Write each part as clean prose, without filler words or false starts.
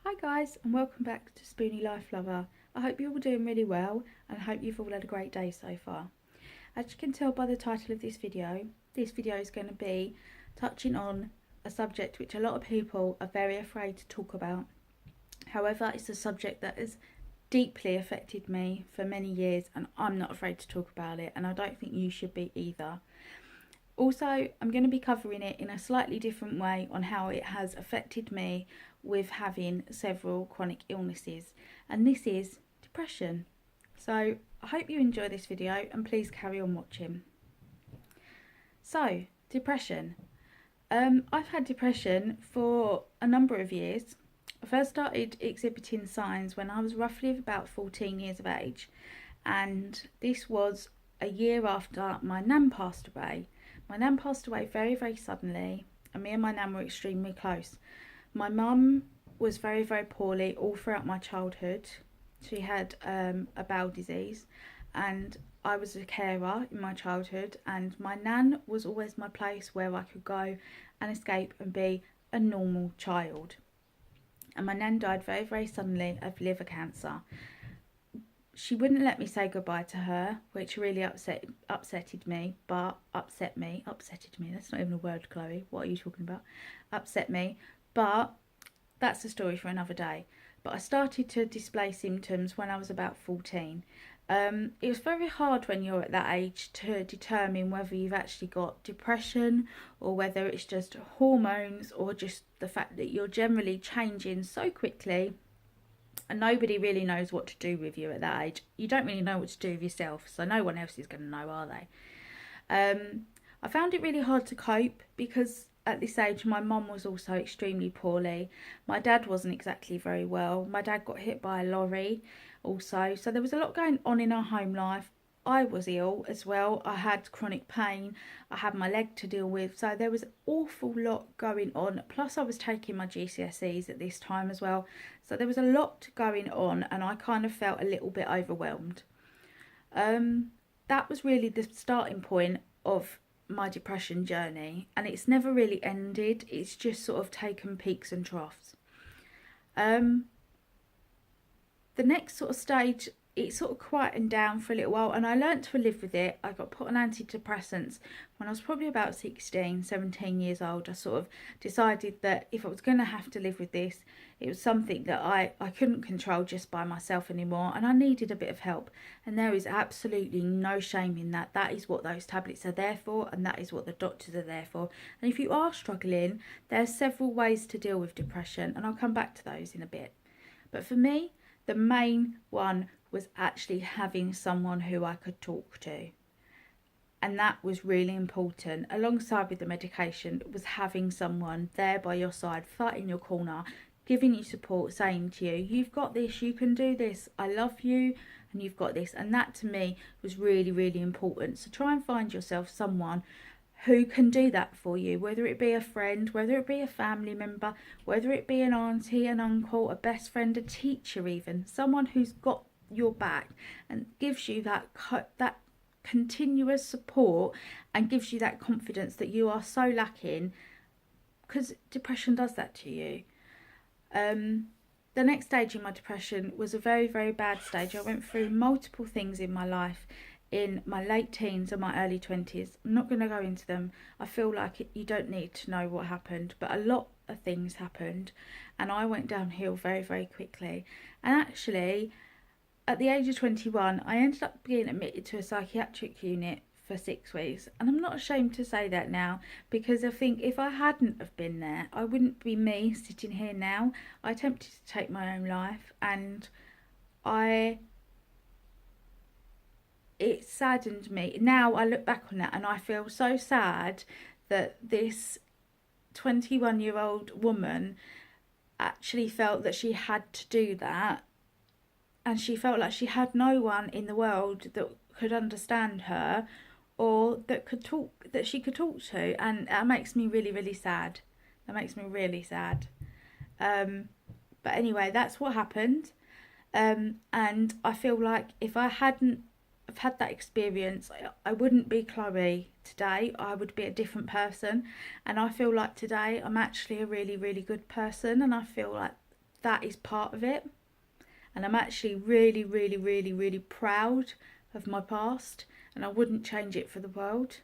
Hi guys, and welcome back to Spoonie Life Lover. I hope you're all doing really well and hope you've all had a great day so far. As you can tell by the title of this video is going to be touching on a subject which a lot of people are very afraid to talk about. However, it's a subject that has deeply affected me for many years and I'm not afraid to talk about it, and I don't think you should be either. Also, I'm going to be covering it in a slightly different way on how it has affected me with having several chronic illnesses, and this is depression. So I hope you enjoy this video and please carry on watching. So, depression. I've had depression for a number of years. I first started exhibiting signs when I was roughly about 14 years of age, and this was a year after my nan passed away. My nan passed away very, very suddenly, and me and my nan were extremely close. My mum was very, very poorly all throughout my childhood. She had a bowel disease, and I was a carer in my childhood, and my nan was always my place where I could go and escape and be a normal child. And my nan died very, very suddenly of liver cancer. She wouldn't let me say goodbye to her, which really upsetted me. That's not even a word, Chloe. What are you talking about? Upset me, but that's a story for another day. But I started to display symptoms when I was about 14. It was very hard when you're at that age to determine whether you've actually got depression or whether it's just hormones or just the fact that you're generally changing so quickly and nobody really knows what to do with you at that age. You don't really know what to do with yourself, so no one else is going to know, are they? I found it really hard to cope because at this age my mum was also extremely poorly. My dad wasn't exactly very well. My dad got hit by a lorry also, so there was a lot going on in our home life. I was ill as well. I had chronic pain. I had my leg to deal with. So there was an awful lot going on. Plus I was taking my GCSEs at this time as well. So there was a lot going on and I kind of felt a little bit overwhelmed. That was really the starting point of my depression journey, and it's never really ended. It's just sort of taken peaks and troughs. The next sort of stage, it sort of quietened down for a little while and I learnt to live with it. I got put on antidepressants when I was probably about 16, 17 years old. I sort of decided that if I was going to have to live with this, it was something that I couldn't control just by myself anymore, and I needed a bit of help. And there is absolutely no shame in that. That is what those tablets are there for, and that is what the doctors are there for. And if you are struggling, there are several ways to deal with depression, and I'll come back to those in a bit. But for me, the main one was actually having someone who I could talk to. And that was really important. Alongside with the medication was having someone there by your side, fighting your corner, giving you support, saying to you, you've got this, you can do this, I love you, and you've got this. And that to me was really, really important. So try and find yourself someone who can do that for you, whether it be a friend, whether it be a family member, whether it be an auntie, an uncle, a best friend, a teacher even, someone who's got your back and gives you that continuous support and gives you that confidence that you are so lacking, because depression does that to you. The next stage in my depression was a very, very bad stage. I went through multiple things in my life in my late teens and my early 20s. I'm not going to go into them. I feel like you don't need to know what happened, but a lot of things happened and I went downhill very, very quickly. And actually, at the age of 21, I ended up being admitted to a psychiatric unit for 6 weeks. And I'm not ashamed to say that now, because I think if I hadn't have been there, I wouldn't be me sitting here now. I attempted to take my own life, and it saddened me. Now I look back on that and I feel so sad that this 21-year-old woman actually felt that she had to do that, and she felt like she had no one in the world that could understand her or that she could talk to, and that makes me really, really sad. That makes me really sad. But anyway, that's what happened. And I feel like if I hadn't have had that experience, I wouldn't be Chloe today. I would be a different person, and I feel like today I'm actually a really, really good person, and I feel like that is part of it. And I'm actually really, really, really, really proud of my past, and I wouldn't change it for the world.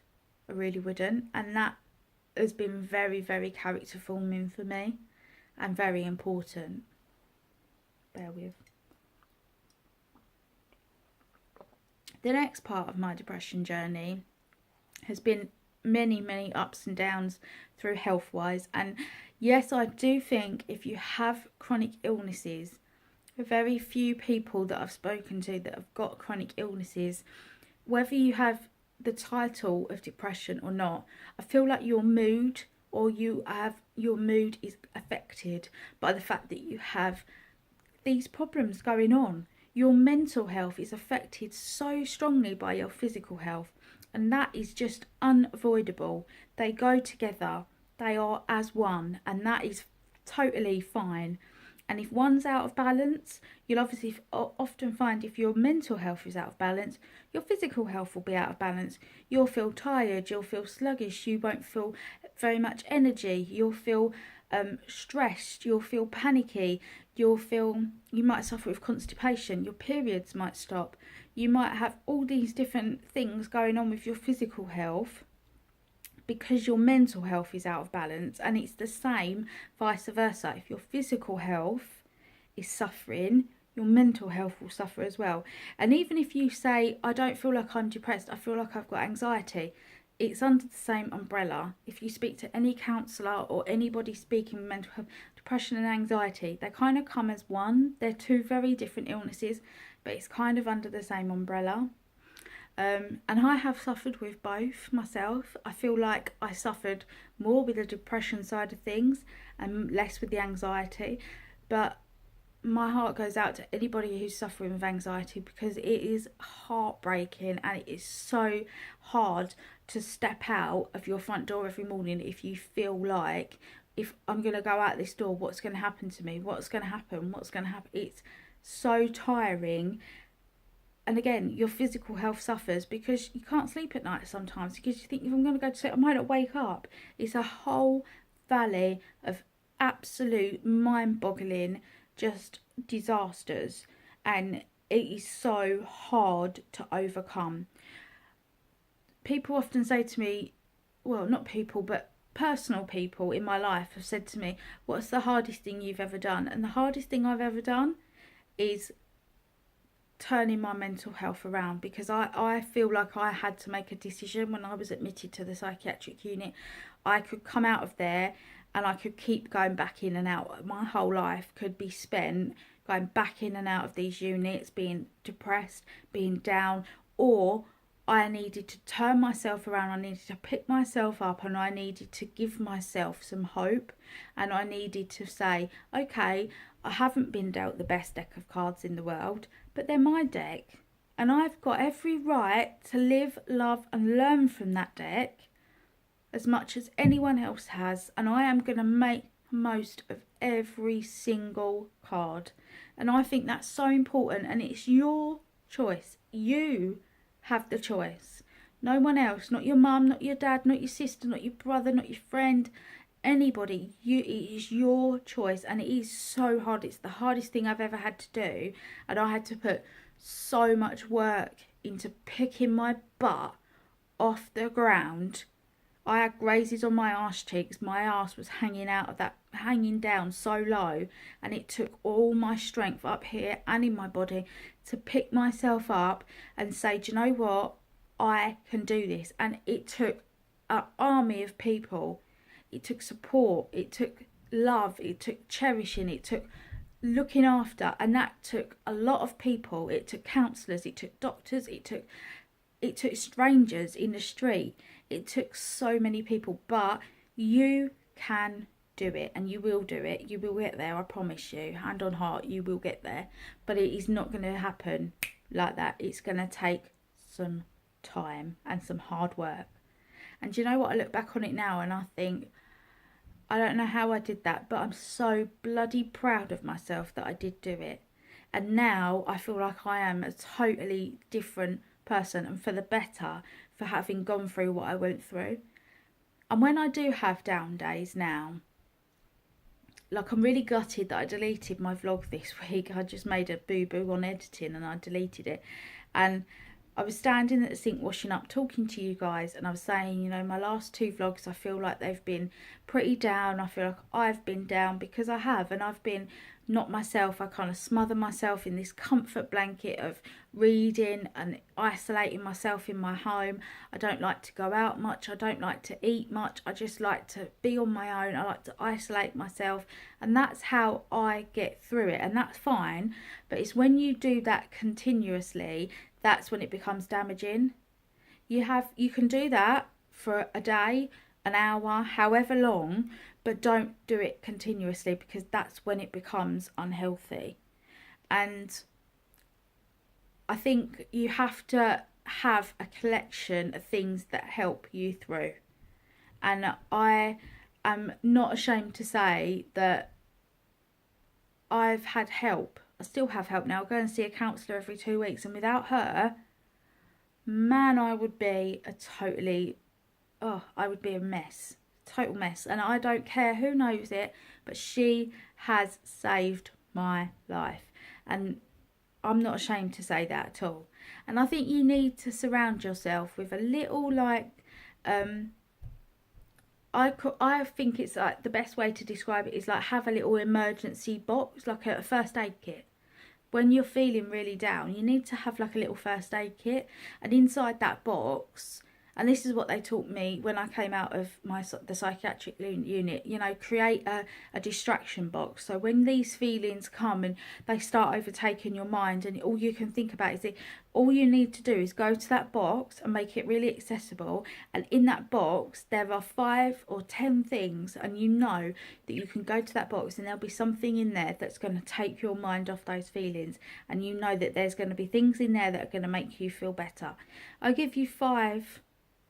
I really wouldn't. And that has been very, very character forming for me and very important. Bear with. The next part of my depression journey has been many, many ups and downs through health wise. And yes, I do think if you have chronic illnesses, very few people that I've spoken to that have got chronic illnesses, whether you have the title of depression or not, I feel like your mood is affected by the fact that you have these problems going on. Your mental health is affected so strongly by your physical health, and that is just unavoidable. They go together, they are as one, and that is totally fine. And if one's out of balance, you'll obviously often find if your mental health is out of balance, your physical health will be out of balance. You'll feel tired, you'll feel sluggish, you won't feel very much energy, you'll feel stressed, you'll feel panicky, you might suffer with constipation, your periods might stop, you might have all these different things going on with your physical health, because your mental health is out of balance. And it's the same vice versa. If your physical health is suffering, your mental health will suffer as well. And even if you say, I don't feel like I'm depressed, I feel like I've got anxiety, it's under the same umbrella. If you speak to any counsellor or anybody speaking with mental health, depression and anxiety, they kind of come as one. They're two very different illnesses, but it's kind of under the same umbrella. And I have suffered with both myself. I feel like I suffered more with the depression side of things and less with the anxiety. But my heart goes out to anybody who's suffering with anxiety, because it is heartbreaking and it is so hard to step out of your front door every morning if you feel like, if I'm going to go out this door, what's going to happen to me? What's going to happen? It's so tiring. And again, your physical health suffers because you can't sleep at night sometimes, because you think, if I'm going to go to sleep, I might not wake up. It's a whole valley of absolute mind-boggling just disasters, and it is so hard to overcome. People often say to me, well, not people, but personal people in my life have said to me, what's the hardest thing you've ever done? And the hardest thing I've ever done is turning my mental health around, because I feel like I had to make a decision when I was admitted to the psychiatric unit. I could come out of there and I could keep going back in and out. My whole life could be spent going back in and out of these units, being depressed, being down, or I needed to turn myself around, I needed to pick myself up, and I needed to give myself some hope, and I needed to say, okay, I haven't been dealt the best deck of cards in the world, but they're my deck, and I've got every right to live, love and learn from that deck as much as anyone else has, and I am going to make most of every single card. And I think that's so important, and it's your choice. You have the choice. No one else, not your mum, not your dad, not your sister, not your brother, not your friend, anybody. It is your choice, and it is so hard. It's the hardest thing I've ever had to do, and I had to put so much work into picking my butt off the ground. I had grazes on my arse cheeks. My arse was hanging down so low, and it took all my strength up here and in my body to pick myself up and say, do you know what, I can do this. And it took an army of people. It took support, it took love, it took cherishing, it took looking after, and that took a lot of people. It took counsellors, it took doctors, it took strangers in the street. It took so many people, but you can do it, and you will do it. You will get there, I promise you. Hand on heart, you will get there. But it is not going to happen like that. It's going to take some time and some hard work. And do you know what? I look back on it now and I think, I don't know how I did that, but I'm so bloody proud of myself that I did do it. And now I feel like I am a totally different person, and for the better, for having gone through what I went through. And when I do have down days now, like, I'm really gutted that I deleted my vlog this week. I just made a boo-boo on editing and I deleted it. And I was standing at the sink washing up, talking to you guys, and I was saying, you know, my last 2 vlogs, I feel like they've been pretty down. I feel like I've been down because I have, and I've been not myself. I kind of smother myself in this comfort blanket of reading and isolating myself in my home. I don't like to go out much. I don't like to eat much. I just like to be on my own. I like to isolate myself, and that's how I get through it, and that's fine. But it's when you do that continuously, that's when it becomes damaging. You can do that for a day, an hour, however long, but don't do it continuously, because that's when it becomes unhealthy. And I think you have to have a collection of things that help you through. And I am not ashamed to say that I've had help. I still have help now. I go and see a counsellor every 2 weeks, and without her, man, I would be I would be a mess. Total mess. And I don't care who knows it, but she has saved my life. And I'm not ashamed to say that at all. And I think you need to surround yourself with a little, like, I think it's like the best way to describe it is like have a little emergency box, like a first aid kit. When you're feeling really down, you need to have like a little first aid kit, and inside that box, and this is what they taught me when I came out of the psychiatric unit, you know, create a distraction box. So when these feelings come and they start overtaking your mind, and all you can think about is all you need to do is go to that box and make it really accessible. And in that box, there are 5 or 10 things, and you know that you can go to that box and there'll be something in there that's going to take your mind off those feelings. And you know that there's going to be things in there that are going to make you feel better. I'll give you 5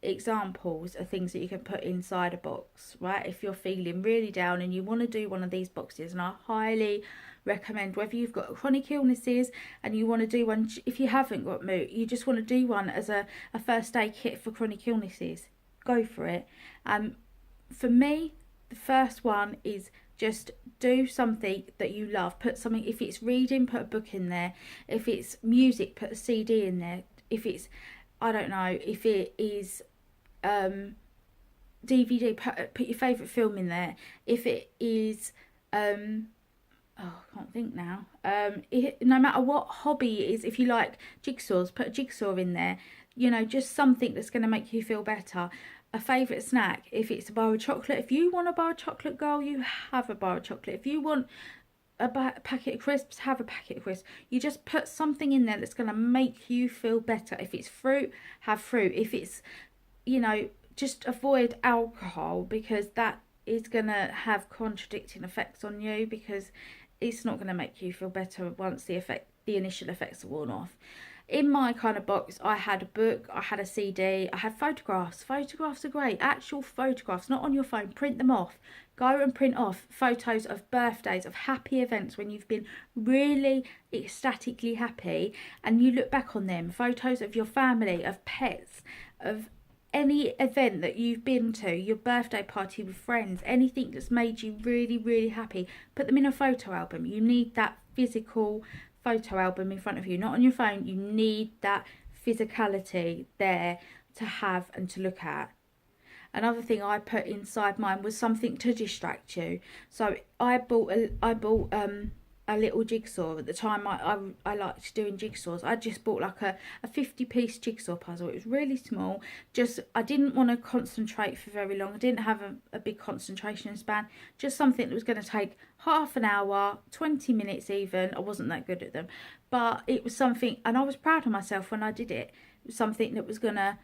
examples of things that you can put inside a box, right? If you're feeling really down and you want to do one of these boxes, and I highly recommend, whether you've got chronic illnesses and you want to do one, if you haven't got mood, you just want to do one as a first aid kit for chronic illnesses, go for it. For me, the first one is just do something that you love. Put something, if it's reading, put a book in there. If it's music, put a CD in there. If it's, I don't know, if it is DVD, put your favourite film in there. If it is I can't think now. No matter what hobby it is, if you like jigsaws, put a jigsaw in there. You know, just something that's going to make you feel better. A favourite snack, if it's a bar of chocolate. If you want a bar of chocolate, girl, you have a bar of chocolate. If you want a packet of crisps, have a packet of crisps. You just put something in there that's going to make you feel better. If it's fruit, have fruit. If it's, you know, just avoid alcohol, because that is going to have contradicting effects on you, because it's not going to make you feel better once the initial effects are worn off. In my kind of box, I had a book, I had a CD, I had photographs. Photographs are great. Actual photographs, not on your phone. Print them off. Go and print off photos of birthdays, of happy events when you've been really ecstatically happy, and you look back on them. Photos of your family, of pets, of any event that you've been to, your birthday party with friends, anything that's made you really, really happy. Put them in a photo album. You need that physical photo album in front of you, not on your phone. You need that physicality there to have and to look at. Another thing I put inside mine was something to distract you. So I bought a little jigsaw. At the time I liked doing jigsaws. I just bought like a 50-piece jigsaw puzzle. It was really small. Just, I didn't want to concentrate for very long. I didn't have a big concentration span. Just something that was going to take half an hour, 20 minutes even. I wasn't that good at them. But it was something, and I was proud of myself when I did it. It was something that was going to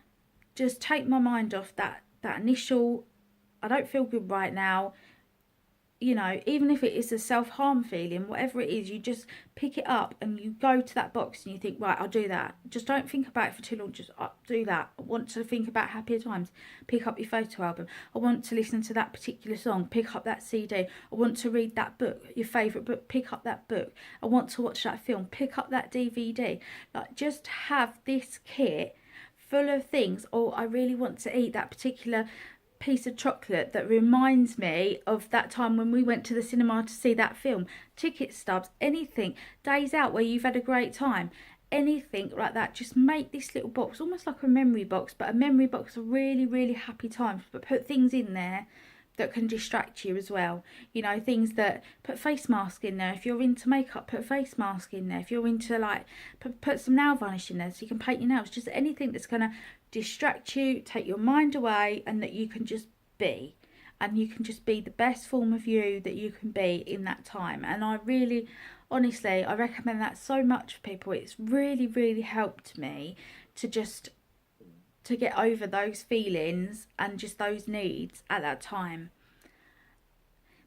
just take my mind off that initial, I don't feel good right now. You know, even if it is a self-harm feeling, whatever it is, you just pick it up and you go to that box and you think, right, I'll do that. Just don't think about it for too long. Just do that. I want to think about happier times. Pick up your photo album. I want to listen to that particular song. Pick up that CD. I want to read that book, your favourite book. Pick up that book. I want to watch that film. Pick up that DVD. Like, just have this kit full of things. Or I really want to eat that particular piece of chocolate that reminds me of that time when we went to the cinema to see that film. Ticket stubs, anything. Days out where you've had a great time. Anything like that. Just make this little box, almost like a memory box, but a memory box of really, really happy times. But put things in there that can distract you as well. You know, things that, put face mask in there. If you're into makeup, put a face mask in there. If you're into, like, put some nail varnish in there so you can paint your nails. Just anything that's going to distract you, take your mind away, and that you can just be. And you can just be the best form of you that you can be in that time. And I really, honestly, I recommend that so much for people. It's really, really helped me to get over those feelings and just those needs at that time.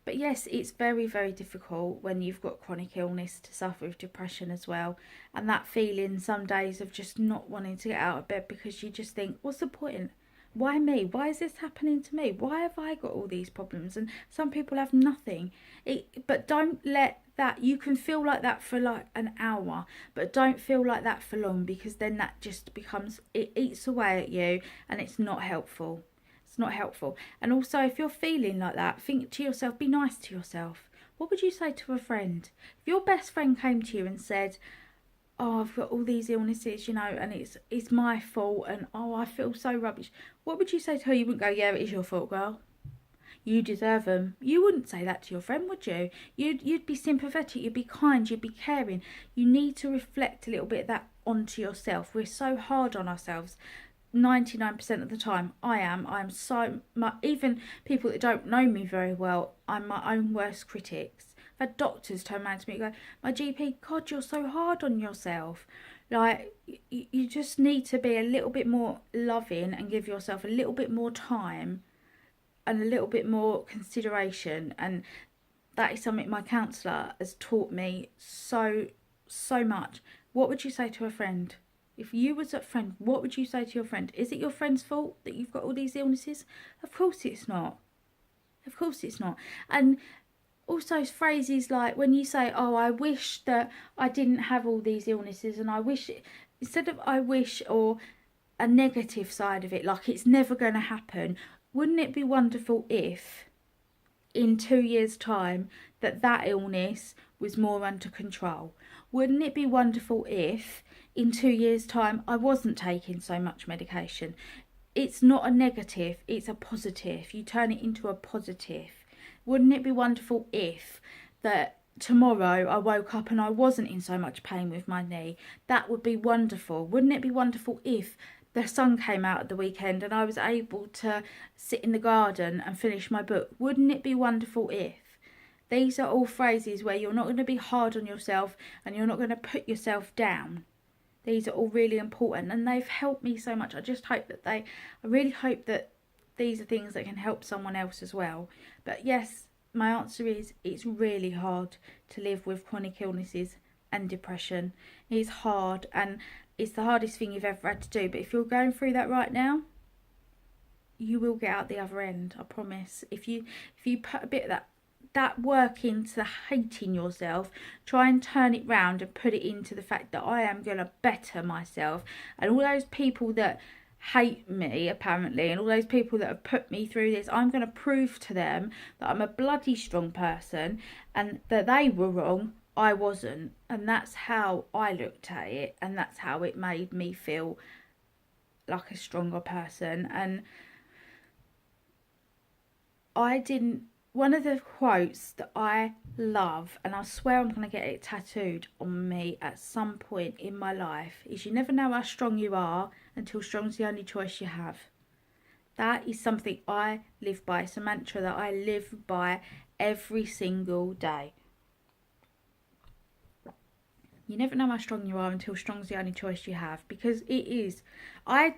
But yes, it's very, very difficult when you've got chronic illness to suffer with depression as well. And that feeling some days of just not wanting to get out of bed because you just think, what's the point? Why me? Why is this happening to me? Why have I got all these problems? And some people have nothing. But don't let that, you can feel like that for like an hour, but don't feel like that for long, because then that just becomes, it eats away at you and it's not helpful. It's not helpful. And also, if you're feeling like that, think to yourself, be nice to yourself. What would you say to a friend? If your best friend came to you and said, oh, I've got all these illnesses, you know, and it's my fault, and oh, I feel so rubbish. What would you say to her? You wouldn't go, yeah, it is your fault, girl. You deserve them. You wouldn't say that to your friend, would you? You'd be sympathetic, you'd be kind, you'd be caring. You need to reflect a little bit of that onto yourself. We're so hard on ourselves. 99% of the time, I am so much, even people that don't know me very well, I'm my own worst critics. I've had doctors turn around to me and go, my GP, God, you're so hard on yourself. Like, you just need to be a little bit more loving and give yourself a little bit more time and a little bit more consideration. And that is something my counsellor has taught me so much. What would you say to a friend? If you was a friend, what would you say to your friend? Is it your friend's fault that you've got all these illnesses? Of course it's not. Of course it's not. And also phrases like when you say, oh, I wish that I didn't have all these illnesses, and I wish, instead of I wish, or a negative side of it, like it's never going to happen, wouldn't it be wonderful if in 2 years' time that illness was more under control? Wouldn't it be wonderful if in 2 years' time I wasn't taking so much medication? It's not a negative, it's a positive. You turn it into a positive. Wouldn't it be wonderful if that tomorrow I woke up and I wasn't in so much pain with my knee? That would be wonderful. Wouldn't it be wonderful if the sun came out at the weekend and I was able to sit in the garden and finish my book? Wouldn't it be wonderful if? These are all phrases where you're not going to be hard on yourself and you're not going to put yourself down. These are all really important and they've helped me so much. I really hope that these are things that can help someone else as well. But yes, my answer is it's really hard to live with chronic illnesses and depression. It's hard, and it's the hardest thing you've ever had to do. But if you're going through that right now, you will get out the other end, I promise. If you put a bit of that work into hating yourself, try and turn it round and put it into the fact that I am going to better myself. And all those people that hate me, apparently, and all those people that have put me through this, I'm going to prove to them that I'm a bloody strong person and that they were wrong, I wasn't. And that's how I looked at it, and that's how it made me feel like a stronger person. And one of the quotes that I love, and I swear I'm going to get it tattooed on me at some point in my life, is you never know how strong you are until strong's the only choice you have. That is something I live by. It's a mantra that I live by every single day. You never know how strong you are until strong's the only choice you have, because it is. I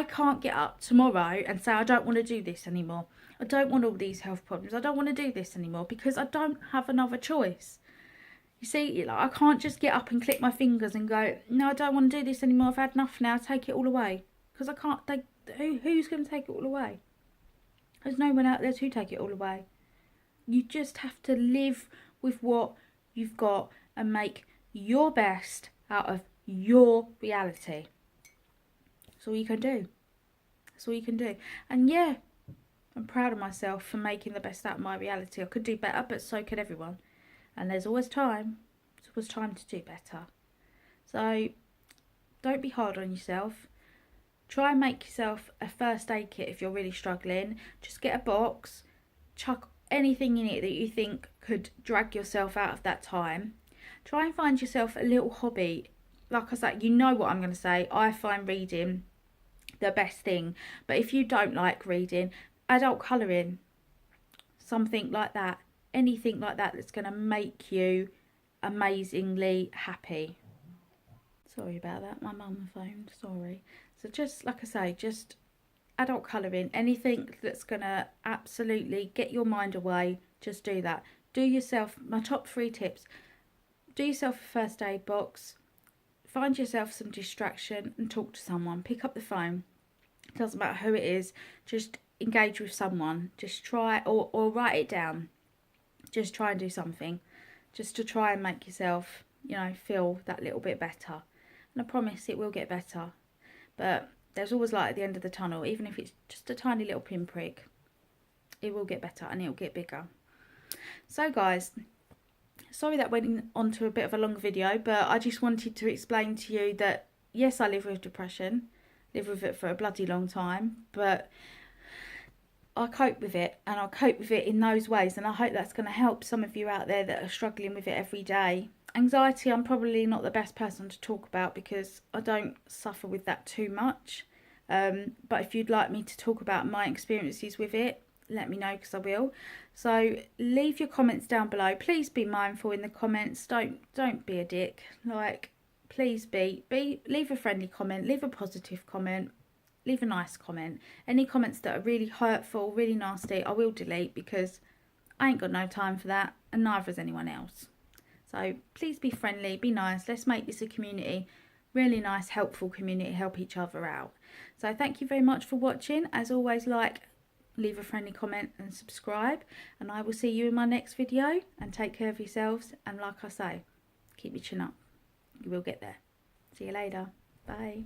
can't get up tomorrow and say I don't want to do this anymore. I don't want all these health problems. I don't want to do this anymore, because I don't have another choice. You see, like, I can't just get up and click my fingers and go, no, I don't want to do this anymore. I've had enough now. Take it all away. Because I can't. Who's going to take it all away? There's no one out there to take it all away. You just have to live with what you've got and make your best out of your reality. That's all you can do. That's all you can do. And yeah, I'm proud of myself for making the best out of my reality. I could do better, but so could everyone. And there's always time. There's always time to do better. So don't be hard on yourself. Try and make yourself a first aid kit if you're really struggling. Just get a box, chuck anything in it that you think could drag yourself out of that time. Try and find yourself a little hobby. Like I said, you know what I'm going to say. I find reading the best thing. But if you don't like reading, adult colouring, something like that, anything like that that's going to make you amazingly happy. Sorry about that, my mum phoned, sorry. So just, like I say, just adult colouring, anything that's going to absolutely get your mind away, just do that. Do yourself, my top 3 tips, do yourself a first aid box, find yourself some distraction and talk to someone. Pick up the phone, it doesn't matter who it is, just engage with someone. Just try, or write it down. Just try and do something, just to try and make yourself, you know, feel that little bit better. And I promise it will get better. But there's always light at the end of the tunnel, even if it's just a tiny little pinprick. It will get better and it will get bigger. So guys, sorry that went on to a bit of a long video, but I just wanted to explain to you that yes, I live with depression, live with it for a bloody long time, but I cope with it, and I cope with it in those ways, and I hope that's going to help some of you out there that are struggling with it every day. Anxiety, I'm probably not the best person to talk about because I don't suffer with that too much. But if you'd like me to talk about my experiences with it, let me know, because I will. So leave your comments down below. Please be mindful in the comments. Don't be a dick. Like, please leave a friendly comment, leave a positive comment. Leave a nice comment. Any comments that are really hurtful, really nasty, I will delete, because I ain't got no time for that, and neither has anyone else. So please be friendly, be nice. Let's make this a community, really nice, helpful community, help each other out. So thank you very much for watching. As always, leave a friendly comment and subscribe, and I will see you in my next video. And take care of yourselves, and like I say, keep your chin up. You will get there. See you later. Bye.